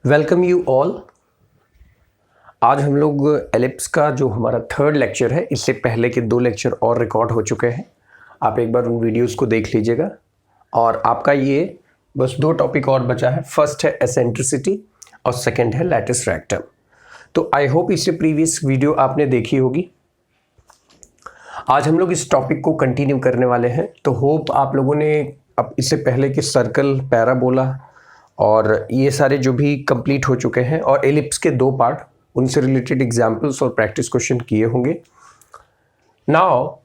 Welcome you all. आज हम लोग एलिप्स का जो हमारा थर्ड लेक्चर है, इससे पहले के 2 लेक्चर और रिकॉर्ड हो चुके हैं। आप एक बार उन वीडियोस को देख लीजिएगा। और आपका ये बस 2 टॉपिक और बचा है। फर्स्ट है एसेंट्रिसिटी और सेकंड है लैटिस रेक्टम। तो आई होप इससे प्रीवियस वीडियो आपने देखी होगी। आज हम लोग इस टॉपिक को कंटिन्यू करने वाले हैं। तो होप आप लोगों ने अब इससे पहले के सर्कल, पैराबोला और ये सारे जो भी कंप्लीट हो चुके हैं और एलिप्स के 2 पार्ट, उनसे रिलेटेड एग्जाम्पल्स और प्रैक्टिस क्वेश्चन किए होंगे। नाउ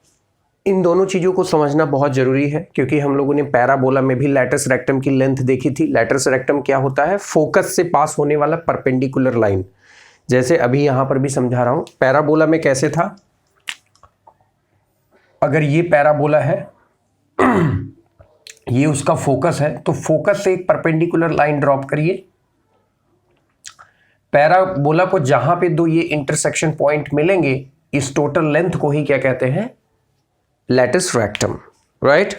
इन दोनों चीज़ों को समझना बहुत ज़रूरी है, क्योंकि हम लोगों ने पैराबोला में भी लैटिस रेक्टम की लेंथ देखी थी। लैटिस रेक्टम क्या होता है? फोकस से पास होने वाला परपेंडिकुलर लाइन। जैसे अभी यहाँ पर भी समझा रहा हूँ। पैराबोला में कैसे था? अगर ये पैराबोला है, ये उसका फोकस है, तो फोकस से एक परपेंडिकुलर लाइन ड्रॉप करिए। पैराबोला को जहां पे 2 ये इंटरसेक्शन पॉइंट मिलेंगे, इस टोटल लेंथ को ही क्या कहते हैं? Lattice rectum, right?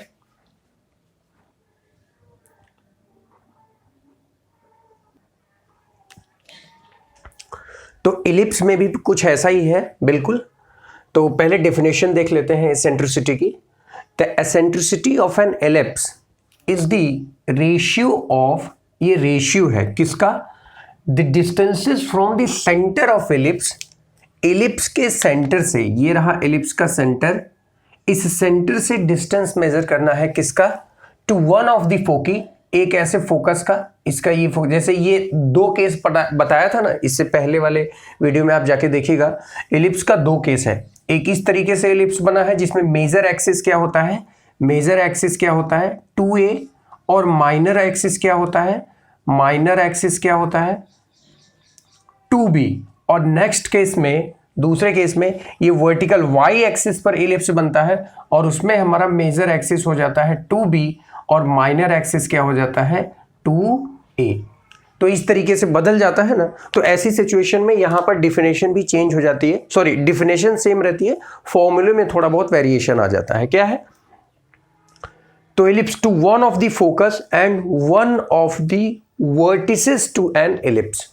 तो इलिप्स में भी कुछ ऐसा ही है, बिल्कुल। तो पहले डेफिनेशन देख लेते हैं एसेंट्रिसिटी की। The eccentricity of an ellipse is the ratio of, ये रेशियो है किसका? The distances from the center of ellipse, ellipse के सेंटर से, ये रहा एलिप्स का सेंटर, इस सेंटर से डिस्टेंस मेजर करना है किसका? टू वन ऑफ द फोकी, एक ऐसे फोकस का। इसका ये जैसे ये 2 केस बताया था ना इससे पहले वाले वीडियो में, आप जाके देखिएगा। एलिप्स का 2 केस है। एक इस तरीके से एलिप्स बना है जिसमें मेजर एक्सिस क्या होता है? मेजर एक्सिस क्या होता है? 2a। और माइनर एक्सिस क्या होता है? माइनर एक्सिस क्या होता है? 2b। और नेक्स्ट केस में, दूसरे केस में, ये वर्टिकल y एक्सिस पर एलिप्स बनता है और उसमें हमारा मेजर एक्सिस हो जाता है 2b और माइनर एक्सिस क्या हो जाता है? 2a। तो इस तरीके से बदल जाता है ना। तो ऐसी सिचुएशन में यहां पर डिफिनेशन भी चेंज हो जाती है। सॉरी, डिफिनेशन सेम रहती है, फॉर्मूले में थोड़ा बहुत वेरिएशन आ जाता है। क्या है? तो ellipse to one of the focus and one of the vertices to an ellipse.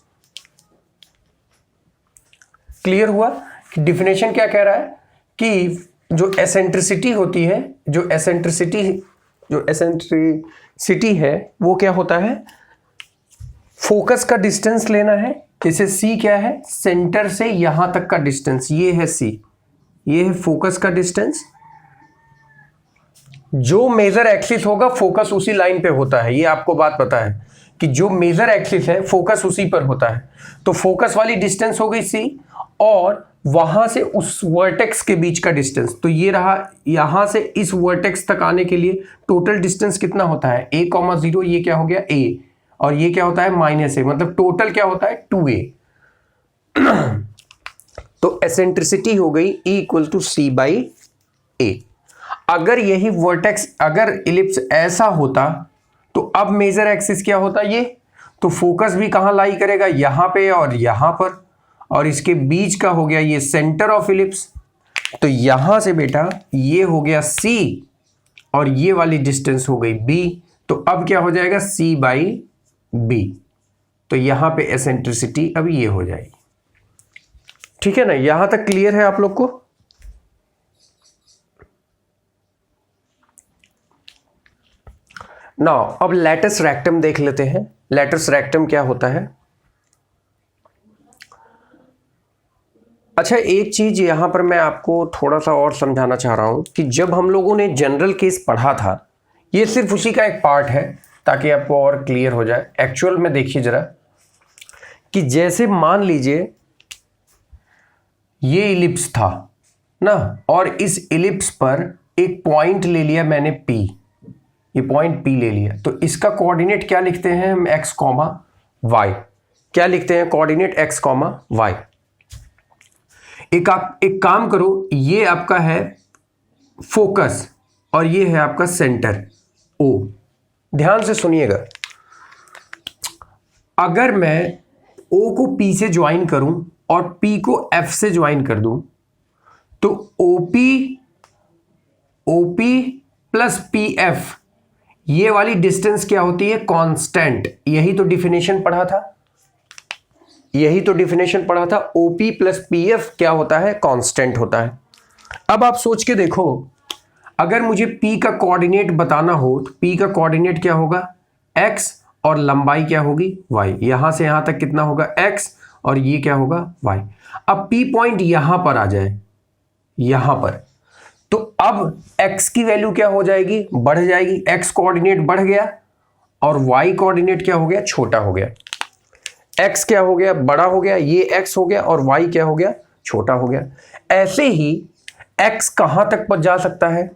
Clear हुआ कि डिफिनेशन क्या कह रहा है? कि जो एसेंट्रिसिटी होती है, जो एसेंट्रिसिटी है वो क्या होता है? फोकस का डिस्टेंस लेना है। जैसे c क्या है? सेंटर से यहां तक का डिस्टेंस, ये है c, ये है फोकस का डिस्टेंस। जो मेजर एक्सिस होगा फोकस उसी लाइन पे होता है। ये आपको बात पता है कि जो मेजर एक्सिस है फोकस उसी पर होता है। तो फोकस वाली डिस्टेंस हो गई c, और वहां से उस वर्टेक्स के बीच का डिस्टेंस, तो ये रहा। यहां से इस वर्टेक्स तक आने के लिए टोटल डिस्टेंस कितना होता है? a,0, ये क्या हो गया? a, और ये क्या होता है? -a, मतलब टोटल क्या होता है? 2a। तो एसेंट्रिसिटी हो गई E = c/a। अगर यही वर्टेक्स, अगर इलिप्स ऐसा होता तो अब मेजर एक्सिस क्या होता? ये तो फोकस भी कहां लाई करेगा? यहां पे और यहां पर, और इसके बीच का हो गया ये सेंटर ऑफ इलिप्स। तो यहां से बेटा ये हो गया c और ये वाली डिस्टेंस हो गई b। तो अब क्या हो जाएगा? c/b। तो यहां पे एसेंट्रिसिटी अब ये हो जाएगी। ठीक है ना? यहां तक क्लियर है आप लोग को? नाउ अब लैटिस रेक्टम देख लेते हैं। लैटिस रेक्टम क्या होता है? अच्छा, एक चीज यहां पर मैं आपको थोड़ा सा और समझाना चाह रहा हूं कि जब हम लोगों ने जनरल केस पढ़ा था, ये सिर्फ उसी का एक पार्ट है ताकि आपको और क्लियर हो जाए। एक्चुअल में देखिए जरा, कि जैसे मान लीजिए ये इलिप्स था ना, और इस इलिप्स पर एक पॉइंट ले लिया मैंने P, ये पॉइंट P ले लिया। तो इसका कोऑर्डिनेट क्या लिखते हैं हम? x, y। क्या लिखते हैं? Coordinate x, y। एक काम करो, ये आपका है फोकस और ये है आपका सेंटर O। ध्यान से सुनिएगा, अगर मैं O को P से ज्वाइन करूं और P को F से ज्वाइन कर दूं, तो OP प्लस PF, ये वाली डिस्टेंस क्या होती है? कांस्टेंट। यही तो डिफिनेशन पढ़ा था। यही तो डिफिनेशन पढ़ा था, ओपी प्लस पीएफ क्या होता है, कांस्टेंट होता है। अब आप सोच के देखो, अगर मुझे पी का कोऑर्डिनेट बताना हो तो पी का कोऑर्डिनेट क्या होगा, एक्स, और लंबाई क्या होगी, वाई। यहां से यहां तक कितना होगा, एक्स, और ये क्या होगा, वाई। अब पी पॉइंट यहां पर आ जाए, यहां पर, तो अब x की वैल्यू क्या हो जाएगी, बढ़ जाएगी। x कोऑर्डिनेट बढ़ गया और y कोऑर्डिनेट क्या हो गया, छोटा हो गया। x क्या हो गया, बड़ा हो गया, ये x हो गया, और y क्या हो गया, छोटा हो गया। ऐसे ही x कहां तक पहुंच जा सकता है,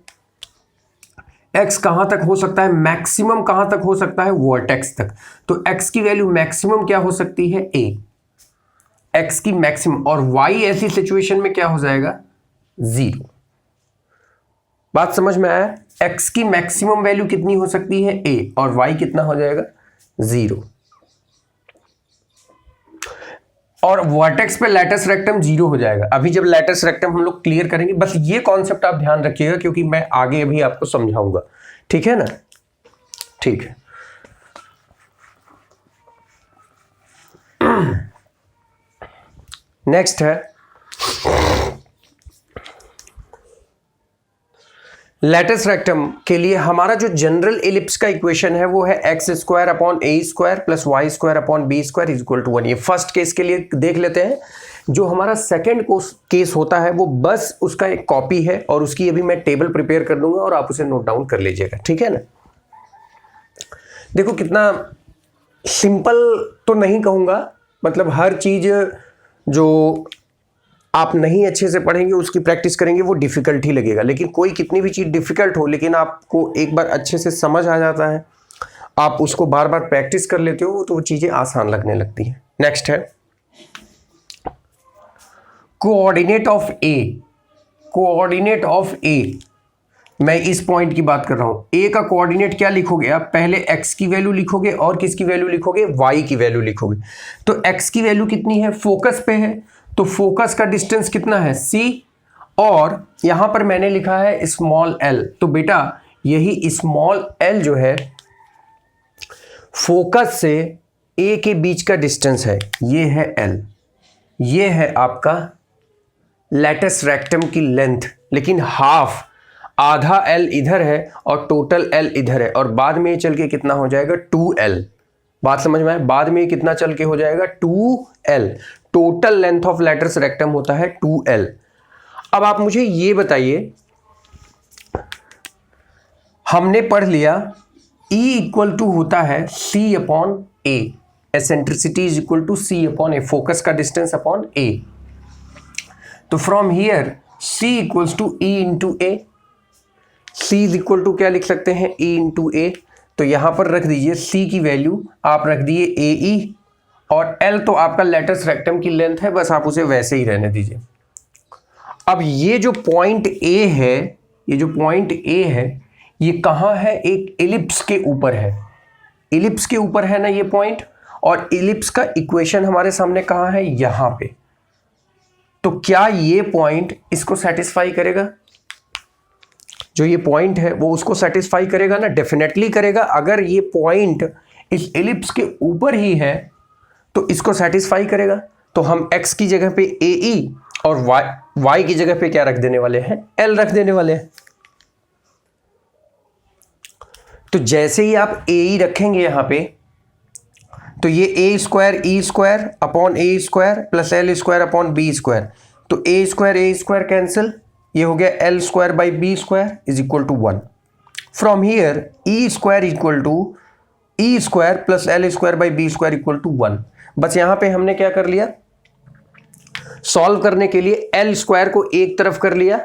x कहां तक हो सकता है, मैक्सिमम कहां तक हो सकता है, वर्टेक्स तक। तो x की वैल्यू मैक्सिमम क्या हो सकती है, a, x की मैक्सिमम, और y ऐसी सिचुएशन में क्या हो जाएगा, 0। बात समझ में आया, x की मैक्सिमम वैल्यू कितनी हो सकती है, a, और y कितना हो जाएगा, 0। और वर्टेक्स पे लैटिस रेक्टम 0 हो जाएगा। अभी जब लैटिस रेक्टम हम लोग क्लियर करेंगे, बस ये कॉन्सेप्ट आप ध्यान रखिएगा क्योंकि मैं आगे अभी आपको समझाऊंगा, ठीक है ना, ठीक है। नेक्स्ट है लैटिस रेक्टम के लिए हमारा जो जनरल एलिप्स का इक्वेशन है वो है x square upon A square plus y square upon b square is equal to 1। ये फर्स्ट केस के लिए देख लेते हैं। जो हमारा सेकंड केस होता है वो बस उसका एक कॉपी है और उसकी अभी मैं टेबल प्रिपेयर कर दूंगा और आप उसे नोट डाउन कर लीजिएगा, ठीक है ना। देखो कितना सिंपल तो नहीं कहूंगा, मतलब हर चीज जो आप नहीं अच्छे से पढ़ेंगे उसकी प्रैक्टिस करेंगे वो डिफिकल्ट ही लगेगा, लेकिन कोई कितनी भी चीज़ डिफिकल्ट हो लेकिन आपको एक बार अच्छे से समझ आ जाता है, आप उसको बार बार प्रैक्टिस कर लेते हो तो वो चीज़ें आसान लगने लगती हैं। नेक्स्ट है coordinate of A. Coordinate of A, मैं इस पॉइंट की बात कर रहा हूं। ए का कोऑर्डिनेट क्या लिखोगे आप, पहले x की वैल्यू लिखोगे और किसकी वैल्यू लिखोगे, y की वैल्यू लिखोगे। तो x की वैल्यू कितनी है, फोकस पे है, तो फोकस का डिस्टेंस कितना है, c, और यहां पर मैंने लिखा है स्मॉल l। तो बेटा यही स्मॉल l जो है फोकस से a के बीच का डिस्टेंस है, ये है l। ये है आपका लैटिस रेक्टम की लेंथ, लेकिन हाफ, आधा l इधर है और टोटल l इधर है, और बाद में चल के कितना हो जाएगा, 2l। बात समझ में आए, बाद में कितना चल के हो जाएगा, 2l। Total length of lattice rectum होता है 2l। अब आप मुझे ये बताइए, हमने पढ़ लिया E इक्वल टू होता है c upon a, eccentricity is equal to c upon a, focus का डिस्टेंस अपॉन a। तो from here c equals to e into a, c is equal to क्या लिख सकते हैं, e इंटू a। तो यहां पर रख दीजिए c की वैल्यू आप रख दिए ae, और l तो आपका लैटिस रेक्टम की लेंथ है, बस आप उसे वैसे ही रहने दीजिए। अब ये जो पॉइंट a है, ये जो पॉइंट a है ये कहां है, एक एलिप्स के ऊपर है। एलिप्स के ऊपर है ना ये पॉइंट, और एलिप्स का इक्वेशन हमारे सामने कहां है, यहां पे। तो क्या ये पॉइंट इसको सेटिस्फाई करेगा, जो ये पॉइंट है वो उसको सेटिस्फाई करेगा ना, डेफिनेटली करेगा। अगर ये पॉइंट इस एलिप्स के ऊपर ही है तो इसको सेटिस्फाई करेगा। तो हम x की जगह पे ae और y की जगह पे क्या रख देने वाले हैं, l रख देने वाले हैं। तो जैसे ही आप ae रखेंगे यहां पे, तो ये a square e square upon a square plus l square upon b square, तो a स्क्वायर कैंसिल, ये हो गया l square by b square is equal to 1। From here e square equal to e square plus l square by b square equal to 1। बस यहां पे हमने क्या कर लिया, सॉल्व करने के लिए l स्क्वायर को एक तरफ कर लिया,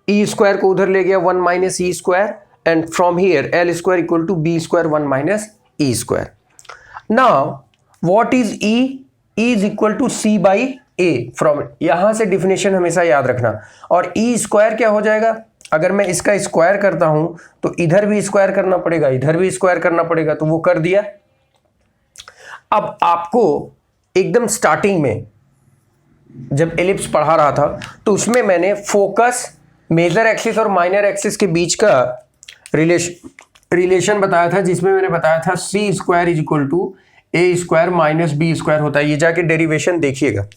e स्क्वायर को उधर ले गया 1 minus e square, and from here l square equal to b square 1 minus e square. Now what is e, e is equal to c by a। फ्रॉम यहां से डिफिनेशन हमेशा याद रखना। और e स्क्वायर क्या हो जाएगा, अगर मैं इसका स्क्वायर करता हूं तो इधर भी स्क्वायर करना पड़ेगा, इधर भी स्क्वायर करना पड़ेगा, तो वो कर दिया। अब आपको एकदम स्टार्टिंग में जब एलिप्स पढ़ा रहा था तो उसमें मैंने फोकस, मेजर एक्सिस और माइनर एक्सिस के बीच का रिलेशन बताया था, जिसमें मैंने बताया था c square is equal to a square minus B square होता है, ये जाके डेरिवेशन देखिएगा।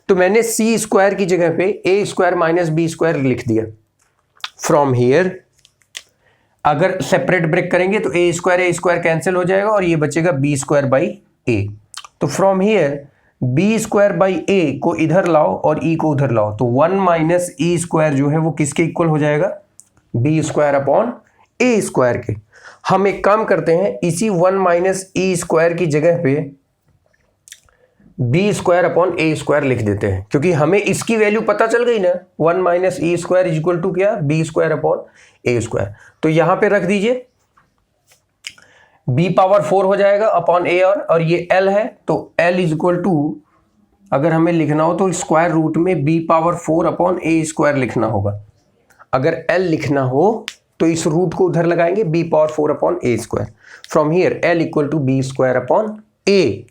तो मैंने सी स्क्वायर की जगह पे ए स्क्वायर माइनस बी स्क्वायर लिख दिया। फ्रॉम हियर अगर सेपरेट ब्रेक करेंगे तो ए स्क्वायर कैंसिल हो जाएगा और ये बचेगा बी स्क्वायर बाई ए। तो from here B square by A को इधर लाओ और ई को उधर लाओ, तो 1 माइनस ई स्क्वायर जो है वो किसके इक्वल हो जाएगा, बी स्क्वायर अपॉन ए स्क्वायर के। हम एक काम करते हैं, इसी 1 माइनस ई स्क्वायर की जगह पे बी स्क्वायर अपॉन ए स्क्वायर लिख देते हैं, क्योंकि हमें इसकी वैल्यू पता चल गई ना, 1 minus e square is equal to क्या, बी स्क्वायर अपॉन ए स्क्वायर। तो यहां पे रख दीजिए, बी पावर 4 हो जाएगा अपॉन ए, और ये एल है तो एल इज इक्वल टू, अगर हमें लिखना हो तो स्क्वायर रूट में बी पावर 4 अपॉन ए स्क्वायर लिखना होगा। अगर एल लिखना हो तो इस रूट को उधर लगाएंगे, B power 4 upon A square. From here L equal to B square upon A.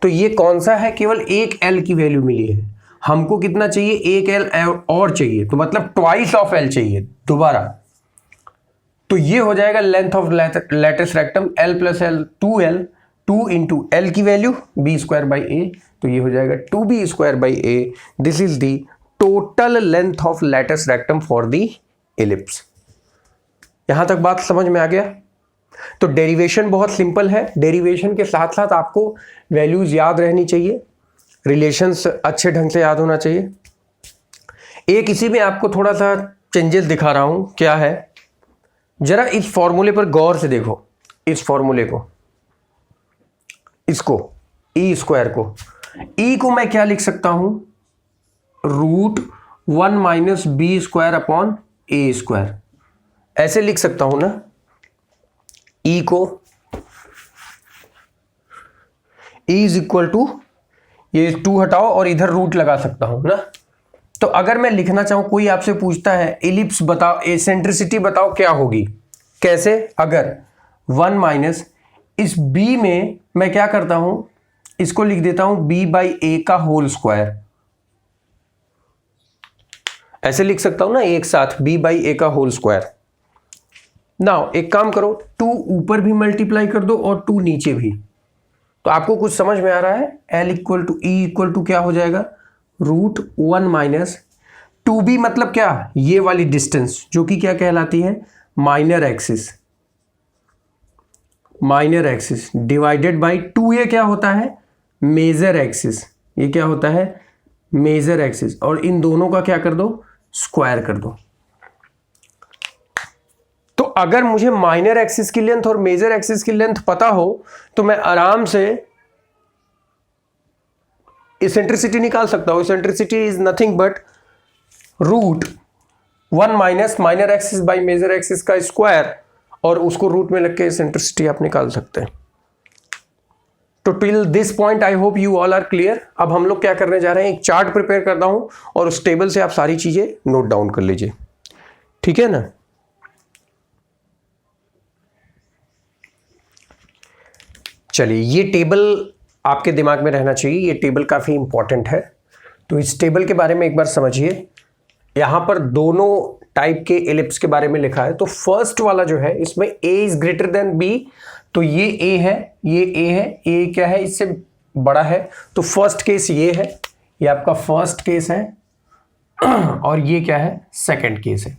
तो ये कौन सा है, केवल एक एल की वैल्यू मिली है, हमको कितना चाहिए, एक एल और चाहिए, तो मतलब ट्वाइस ऑफ एल चाहिए दोबारा। तो ये हो जाएगा length of lattice rectum L plus L 2l, 2 into L की value B square by A, तो ये हो जाएगा 2b square by A. This is the total length of lattice rectum for the ellipse. यहां तक बात समझ में आ गया? तो डेरिवेशन बहुत सिंपल है, डेरिवेशन के साथ साथ आपको वैल्यूज याद रहनी चाहिए, रिलेशंस अच्छे ढंग से याद होना चाहिए। एक इसी में आपको थोड़ा सा चेंजेस दिखा रहा हूं, क्या है, जरा इस फॉर्मूले पर गौर से देखो, इस फॉर्मूले को, इसको ई स्क्वायर को, ई को मैं क्या लिख सकता हूं, root 1 minus B square upon ए स्क्वायर, ऐसे लिख सकता हूं ना। ई को ई इज इक्वल टू, ये 2 हटाओ और इधर रूट लगा सकता हूं ना। तो अगर मैं लिखना चाहूं, कोई आपसे पूछता है एलिप्स बताओ, एसेंट्रिसिटी बताओ क्या होगी, कैसे, अगर 1 माइनस इस b में मैं क्या करता हूं, इसको लिख देता हूं b बाई ए का होल स्क्वायर, ऐसे लिख सकता हूं ना एक साथ, b बाई ए का होल स्क्वायर। नाउ एक काम करो, 2 ऊपर भी मल्टीप्लाई कर दो और 2 नीचे भी, तो आपको कुछ समझ में आ रहा है। L equal to e equal to क्या हो जाएगा, रूट 1 माइनस 2b, मतलब क्या, ये वाली डिस्टेंस जो कि क्या कहलाती है, minor axis, minor axis divided by 2, ये क्या होता है, मेजर एक्सिस, ये क्या होता है, मेजर एक्सिस, और इन दोनों का क्या कर दो, स्क्वायर कर दो। तो अगर मुझे माइनर एक्सिस की लेंथ और मेजर एक्सिस की लेंथ पता हो तो मैं आराम से इसेंट्रिसिटी निकाल सकता हूं। Eccentricity is nothing but root 1 minus minor axis by major axis का स्क्वायर, और उसको रूट में लग के इसेंट्रिसिटी आप निकाल सकते हैं। तो till this point I hope you all are clear. अब हम लोग क्या करने जा रहे हैं, एक चार्ट प्रिपेयर करता हूं और उस टेबल से आप सारी चीजें नोट डाउन कर लीजिए, ठीक है ना। चलिए, ये टेबल आपके दिमाग में रहना चाहिए, ये टेबल काफ़ी इंपॉर्टेंट है। तो इस टेबल के बारे में एक बार समझिए। यहाँ पर दोनों टाइप के एलिप्स के बारे में लिखा है। तो फर्स्ट वाला जो है, इसमें a is greater than b, तो ये a है, ये a है, a क्या है, इससे बड़ा है, तो फर्स्ट केस ये है, ये आपका फर्स्ट केस है, और ये क्या है, सेकंड केस है।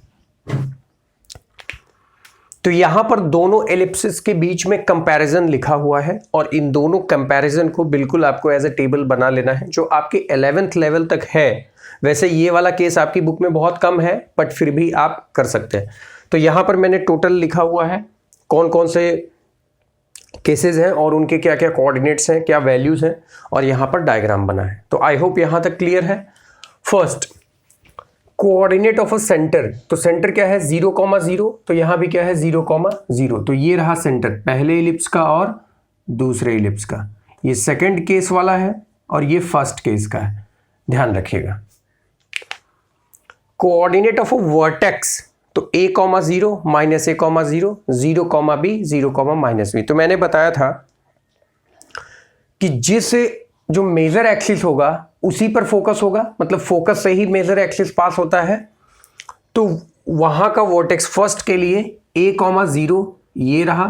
तो यहां पर दोनों एलिप्सिस के बीच में कंपैरिजन लिखा हुआ है, और इन दोनों कंपैरिजन को बिल्कुल आपको एज अ टेबल बना लेना है, जो आपके 11th लेवल तक है। वैसे ये वाला केस आपकी बुक में बहुत कम है, बट फिर भी आप कर सकते हैं। तो यहां पर मैंने टोटल लिखा हुआ है कौन कौन से केसेस हैं और उनके क्या क्या कोऑर्डिनेट्स हैं, क्या वैल्यूज हैं, और यहां पर डायग्राम बना है। तो आई होप यहां तक क्लियर है। First, coordinate of a centre, तो सेंटर क्या है, 0,0, तो यहां भी क्या है, 0,0, तो ये रहा सेंटर पहले इलिप्स का और दूसरे इलिप्स का। ये सेकंड केस वाला है और ये फर्स्ट केस का है, ध्यान रखिएगा। कोऑर्डिनेट ऑफ अ वर्टेक्स, तो a,0 minus a,0, 0,b, 0,-b। तो मैंने बताया था कि जिस जो मेजर एक्सिस होगा उसी पर फोकस होगा, मतलब फोकस से ही मेजर एक्सिस पास होता है। तो वहां का वर्टेक्स फर्स्ट के लिए a,0 ये रहा,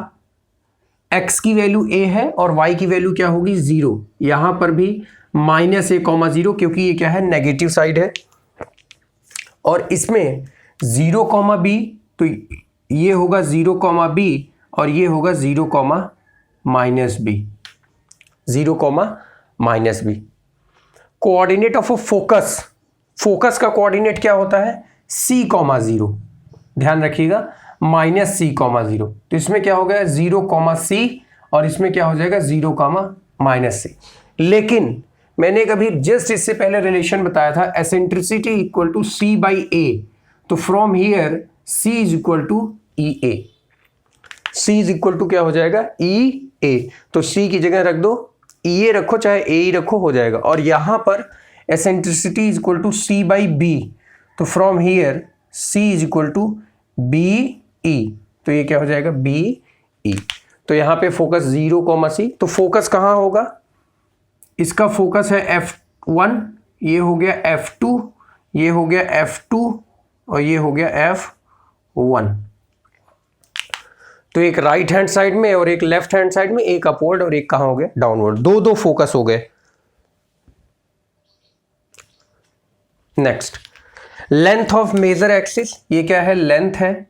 x की वैल्यू a है और y की वैल्यू क्या होगी 0। यहां पर भी -a,0 क्योंकि ये क्या है नेगेटिव साइड है, और इसमें 0,b, तो ये होगा 0,b और ये होगा 0,-b, 0,-b। Coordinate of a focus, focus का कोऑर्डिनेट क्या होता है c,0, ध्यान रखिएगा -c,0। तो इसमें क्या हो गया 0,c और इसमें क्या हो जाएगा 0,-c। लेकिन मैंने कभी जस्ट इससे पहले रिलेशन बताया था एसेंट्रिसिटी इक्वल टू c/a, तो from here c is equal to EA, c is equal to क्या हो जाएगा EA। तो c की जगह रख दो, EA रखो चाहे A ही रखो, हो जाएगा। और यहां पर eccentricity is equal to c/b, तो from here c is equal to BE, तो ये क्या हो जाएगा BE। तो यहां पे फोकस 0,c, तो फोकस कहां होगा, इसका फोकस है F1, ये हो गया F2, ये हो गया F2 और ये हो गया F1। तो एक राइट हैंड साइड में और एक लेफ्ट हैंड साइड में, एक अपवर्ड और एक कहां हो गया डाउनवर्ड, दो फोकस हो गए। Next, length of major axis, ये क्या है लेंथ है,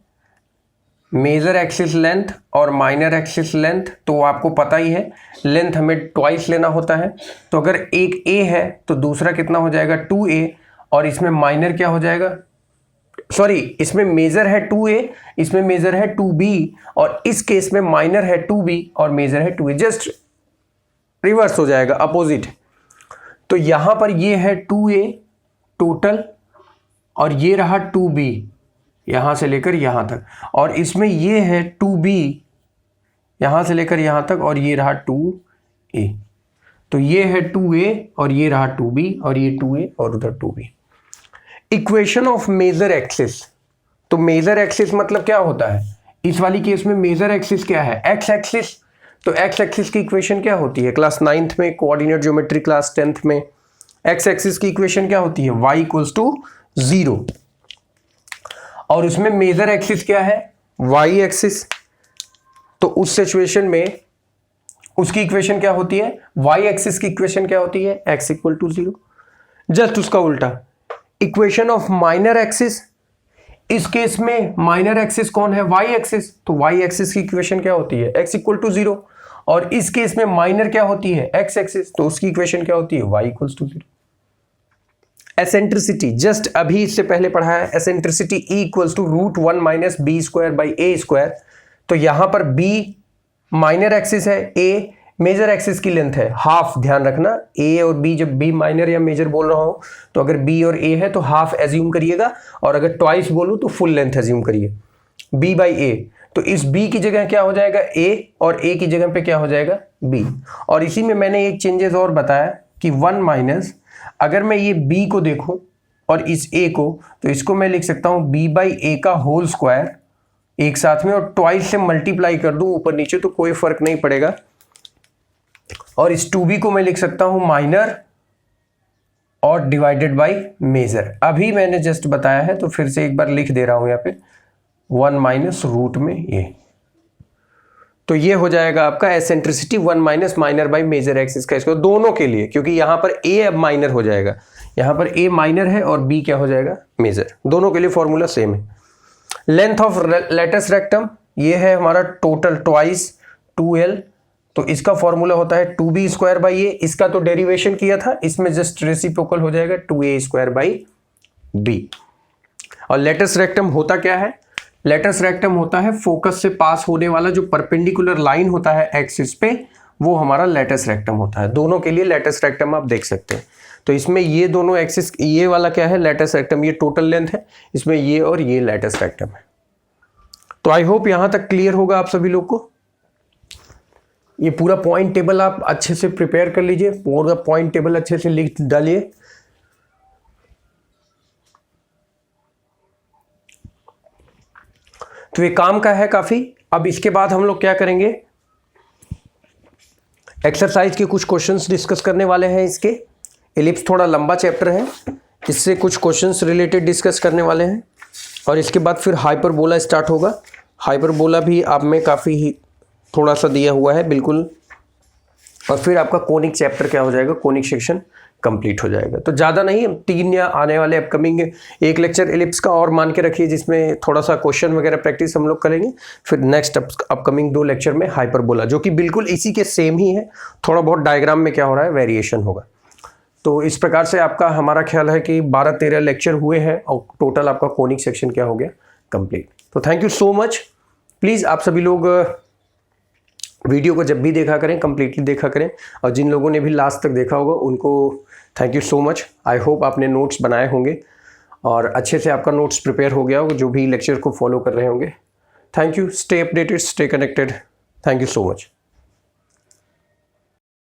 मेजर एक्सिस लेंथ और माइनर एक्सिस लेंथ, तो आपको पता ही है लेंथ हमें ट्वाइस लेना होता है। तो अगर एक a है तो दूसरा कितना हो जाएगा 2a, और इसमें माइनर क्या हो जाएगा, सॉरी इसमें मेजर है 2a, इसमें मेजर है 2b, और इस केस में माइनर है 2b और मेजर है 2a, जस्ट रिवर्स हो जाएगा, अपोजिट। तो यहां पर ये है 2a टोटल और ये रहा 2b यहां से लेकर यहां तक, और इसमें ये है 2b यहां से लेकर यहां तक, और ये रहा 2a। तो ये है 2a और ये रहा 2b और ये 2a और उधर 2b। Equation of major axis, तो मेजर एक्सिस मतलब क्या होता है, इस वाली केस में मेजर एक्सिस क्या है एक्स एक्सिस। तो एक्स एक्सिस की इक्वेशन क्या होती है, क्लास 9th में, कोऑर्डिनेट ज्योमेट्री क्लास 10th में, एक्स एक्सिस की इक्वेशन क्या होती है y इक्वल्स टू 0, और उसमें मेजर एक्सिस क्या है y एक्सिस। तो उस सिचुएशन में उसकी इक्वेशन क्या होती है, y एक्सिस की इक्वेशन क्या होती है x इक्वल टू 0। जस्ट उसका उल्टा इक्वेशन ऑफ माइनर एक्सिस, इस केस में माइनर एक्सिस कौन है y एक्सिस, तो y एक्सिस की इक्वेशन क्या होती है x इक्वल टू 0, और इस केस में माइनर क्या होती है x एक्सिस, तो उसकी इक्वेशन क्या होती है y equals to 0। Eccentricity just अभी इससे पहले पढ़ा है, eccentricity E equals to √1 - b² a²। तो यहां पर b माइनर एक्सिस है, a मेजर एक्सिस की लेंथ है हाफ, ध्यान रखना a और b, जब b माइनर या मेजर बोल रहा हूं तो अगर b और a है तो हाफ एज्यूम करिएगा, और अगर ट्वाइस बोलूं तो फुल लेंथ एज्यूम करिए, b/a। तो इस b की जगह क्या हो जाएगा a, और a की जगह पे क्या हो जाएगा b। और इसी में मैंने एक चेंजेस और बताया कि 1 - अगर मैं ये b को देखूं और इस a को, तो इसको मैं लिख सकता हूं b/a का होल स्क्वायर एक साथ में, और ट्वाइस से मल्टीप्लाई कर दूं ऊपर नीचे तो कोई फर्क नहीं पड़ेगा, और इस 2b को मैं लिख सकता हूं माइनर और डिवाइडेड बाय मेजर। अभी मैंने जस्ट बताया है तो फिर से एक बार लिख दे रहा हूं यहाँ पे 1 - रूट में ये, तो ये हो जाएगा आपका eccentricity 1 - minor by major axis का, इसको दोनों के लिए, क्योंकि यहां पर a अब माइनर हो जाएगा, यहां पर a माइनर है और b क्या हो जाएगा मेजर, दोनों के लिए फॉर्मूला सेम है। लेंथ ऑफ लेटस रेक्टम, ये है हमारा टोटल ट्वाइस 2l, तो इसका फॉर्मूला होता है 2b²/a, इसका तो डेरिवेशन किया था, इसमें जस्ट रेसिप्रोकल हो जाएगा 2a²/b। और लेटस रेक्टम होता क्या है, लेटस रेक्टम होता है फोकस से पास होने वाला जो परपेंडिकुलर लाइन होता है एक्सिस पे, वो हमारा लेटस रेक्टम होता है। दोनों के लिए लेटस रेक्टम आप देख सकते हैं। तो इसमें ये दोनों एक्सिस, ये वाला क्या है लेटस रेक्टम, ये टोटल लेंथ है, इसमें ये और ये लेटस रेक्टम है। तो आई होप यहां तक क्लियर होगा आप सभी लोग को। ये पूरा पॉइंट टेबल आप अच्छे से प्रिपेयर कर लीजिए, पूरा पॉइंट टेबल अच्छे से लिख डालिए। तो ये काम का है काफी। अब इसके बाद हम लोग क्या करेंगे, एक्सरसाइज के कुछ क्वेश्चंस डिस्कस करने वाले हैं। इसके एलिप्स थोड़ा लंबा चैप्टर है, इससे कुछ क्वेश्चंस रिलेटेड डिस्कस करने वाले हैं, और इसके बाद फिर हाइपरबोला स्टार्ट होगा। हाइपरबोला भी आप में काफ़ी थोड़ा सा दिया हुआ है बिल्कुल, और फिर आपका कोनिक चैप्टर क्या हो जाएगा, कोनिक सेक्शन कंप्लीट हो जाएगा। तो ज़्यादा नहीं, 3 या आने वाले अपकमिंग 1 लेक्चर एलिप्स का और मान के रखिए, जिसमें थोड़ा सा क्वेश्चन वगैरह प्रैक्टिस हम लोग करेंगे। फिर नेक्स्ट अपकमिंग 2 लेक्चर में हाइपरबोला, जो कि बिल्कुल इसी के सेम ही है, थोड़ा बहुत डायग्राम में क्या हो रहा है, वेरिएशन होगा। तो इस प्रकार से आपका हमारा ख्याल है कि 12-13 लेक्चर हुए हैं और टोटल आपका कोनिक सेक्शन क्या हो गया, कंप्लीट। तो thank you so much. Please आप सभी लोग वीडियो को जब भी देखा करें कंप्लीटली देखा करें, और जिन लोगों ने भी लास्ट तक देखा होगा उनको thank you so much. I hope आपने नोट्स बनाए होंगे और अच्छे से आपका नोट्स प्रिपेयर हो गया होगा, जो भी लेक्चर को फॉलो कर रहे होंगे। Thank you, stay updated, stay connected. Thank you so much.